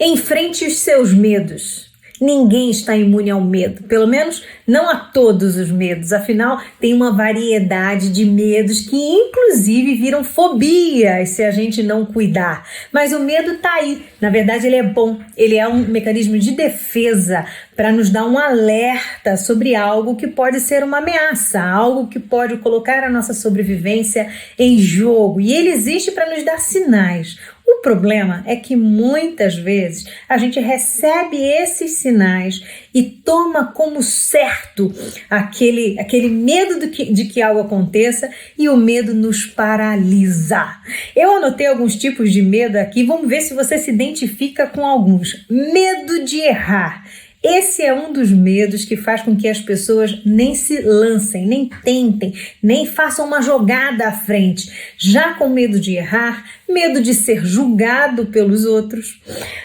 Enfrente os seus medos. Ninguém está imune ao medo, pelo menos não a todos os medos, afinal tem uma variedade de medos que inclusive viram fobias se a gente não cuidar, mas o medo está aí, na verdade ele é bom, ele é um mecanismo de defesa para nos dar um alerta sobre algo que pode ser uma ameaça, algo que pode colocar a nossa sobrevivência em jogo, e ele existe para nos dar sinais. O problema é que muitas vezes a gente recebe esses sinais e toma como certo aquele medo de que algo aconteça, e o medo nos paralisa. Eu anotei alguns tipos de medo aqui, vamos ver se você se identifica com alguns. Medo de errar. Esse é um dos medos que faz com que as pessoas nem se lancem, nem tentem, nem façam uma jogada à frente. Já com medo de errar, medo de ser julgado pelos outros,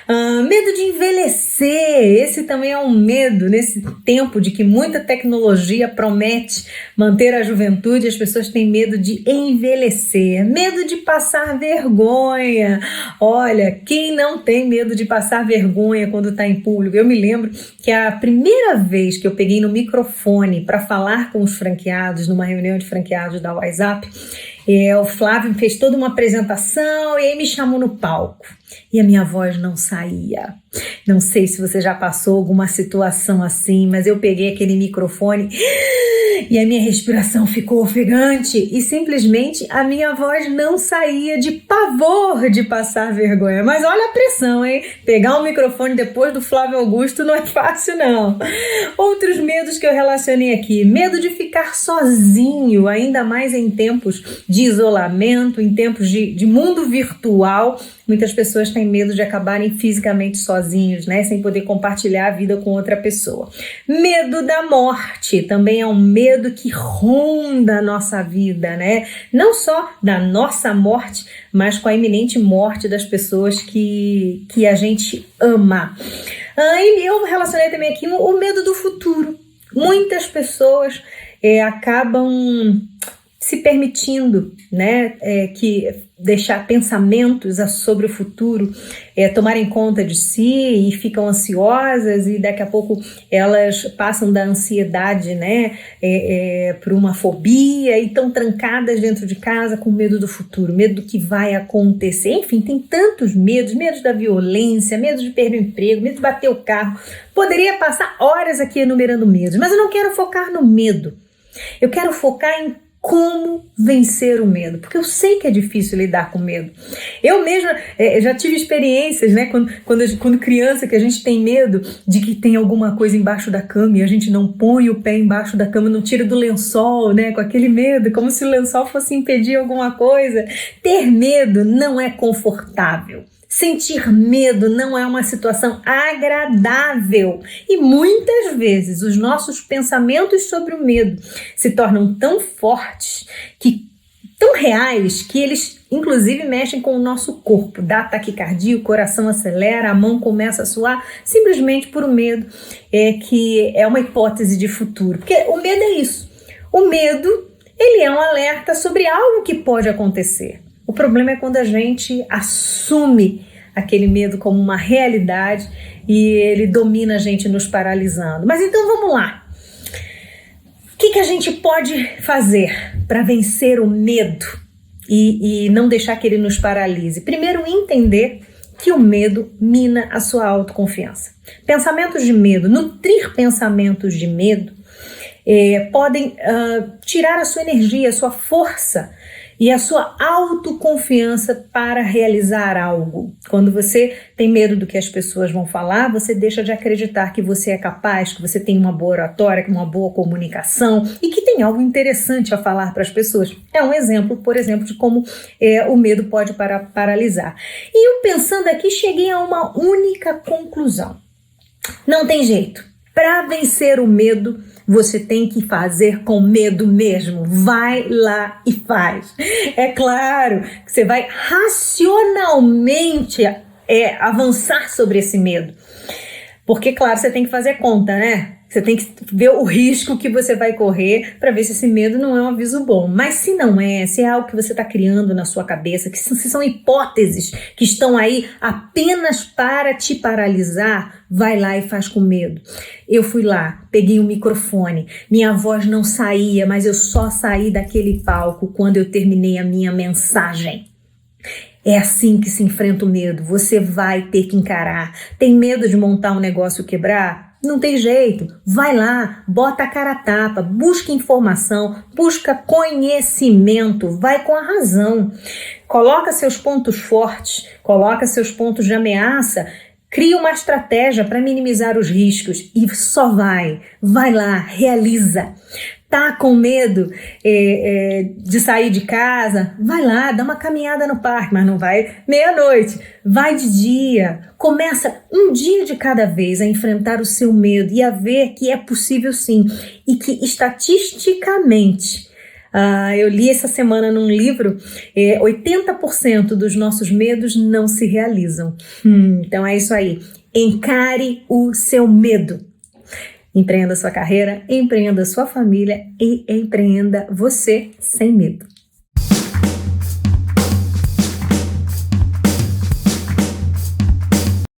medo de envelhecer. Esse também é um medo nesse tempo de que muita tecnologia promete manter a juventude, as pessoas têm medo de envelhecer, medo de passar vergonha. Olha, quem não tem medo de passar vergonha quando está em público? Eu me lembro que a primeira vez que eu peguei no microfone para falar com os franqueados, numa reunião de franqueados da WhatsApp, o Flávio fez toda uma apresentação e aí me chamou no palco. E a minha voz não saía. Não sei se você já passou alguma situação assim, mas eu peguei aquele microfone e a minha respiração ficou ofegante e simplesmente a minha voz não saía, de pavor de passar vergonha. Mas olha a pressão, hein? Pegar um microfone depois do Flávio Augusto não é fácil, não. Outros medos que eu relacionei aqui. Medo de ficar sozinho, ainda mais em tempos de isolamento, em tempos de mundo virtual. Muitas pessoas têm medo de acabarem fisicamente sozinhos, né? Sem poder compartilhar a vida com outra pessoa. Medo da morte também é um medo que ronda a nossa vida, né? Não só da nossa morte, mas com a iminente morte das pessoas que a gente ama. E eu relacionei também aqui o medo do futuro. Muitas pessoas acabam se permitindo, né, deixar pensamentos sobre o futuro tomarem conta de si e ficam ansiosas, e daqui a pouco elas passam da ansiedade, né, por uma fobia, e estão trancadas dentro de casa com medo do futuro, medo do que vai acontecer. Enfim, tem tantos medos, medo da violência, medo de perder o emprego, medo de bater o carro. Poderia passar horas aqui enumerando medos, mas eu não quero focar no medo. Eu quero focar em como vencer o medo, porque eu sei que é difícil lidar com medo. Eu mesma já tive experiências, né, quando criança, que a gente tem medo de que tem alguma coisa embaixo da cama e a gente não põe o pé embaixo da cama, não tira do lençol, né, com aquele medo, como se o lençol fosse impedir alguma coisa. Ter medo não é confortável. Sentir medo não é uma situação agradável, e muitas vezes os nossos pensamentos sobre o medo se tornam tão fortes, tão reais, que eles inclusive mexem com o nosso corpo. Dá taquicardia, o coração acelera, a mão começa a suar, simplesmente por um medo, que é uma hipótese de futuro. Porque o medo é isso. O medo, ele é um alerta sobre algo que pode acontecer. O problema é quando a gente assume aquele medo como uma realidade e ele domina a gente, nos paralisando. Mas então vamos lá. O que a gente pode fazer para vencer o medo e não deixar que ele nos paralise? Primeiro, entender que o medo mina a sua autoconfiança. Pensamentos de medo, nutrir pensamentos de medo podem tirar a sua energia, a sua força e a sua autoconfiança para realizar algo. Quando você tem medo do que as pessoas vão falar, você deixa de acreditar que você é capaz, que você tem uma boa oratória, uma boa comunicação e que tem algo interessante a falar para as pessoas. É um exemplo, por exemplo, de como o medo pode paralisar. E eu, pensando aqui, cheguei a uma única conclusão. Não tem jeito. Para vencer o medo, você tem que fazer com medo mesmo. Vai lá e faz. É claro que você vai racionalmente avançar sobre esse medo. Porque, claro, você tem que fazer conta, né? Você tem que ver o risco que você vai correr para ver se esse medo não é um aviso bom. Mas se não é, se é algo que você está criando na sua cabeça, que se são hipóteses que estão aí apenas para te paralisar, vai lá e faz com medo. Eu fui lá, peguei um microfone, minha voz não saía, mas eu só saí daquele palco quando eu terminei a minha mensagem. É assim que se enfrenta o medo, você vai ter que encarar. Tem medo de montar um negócio quebrar? Não tem jeito, vai lá, bota a cara a tapa, busca informação, busca conhecimento, vai com a razão. Coloca seus pontos fortes, coloca seus pontos de ameaça, cria uma estratégia para minimizar os riscos e só vai lá, realiza. Tá com medo de sair de casa? Vai lá, dá uma caminhada no parque, mas não vai meia-noite, vai de dia. Começa um dia de cada vez a enfrentar o seu medo e a ver que é possível sim e que estatisticamente, eu li essa semana num livro, 80% dos nossos medos não se realizam. Então é isso aí, encare o seu medo. Empreenda sua carreira, empreenda sua família e empreenda você sem medo.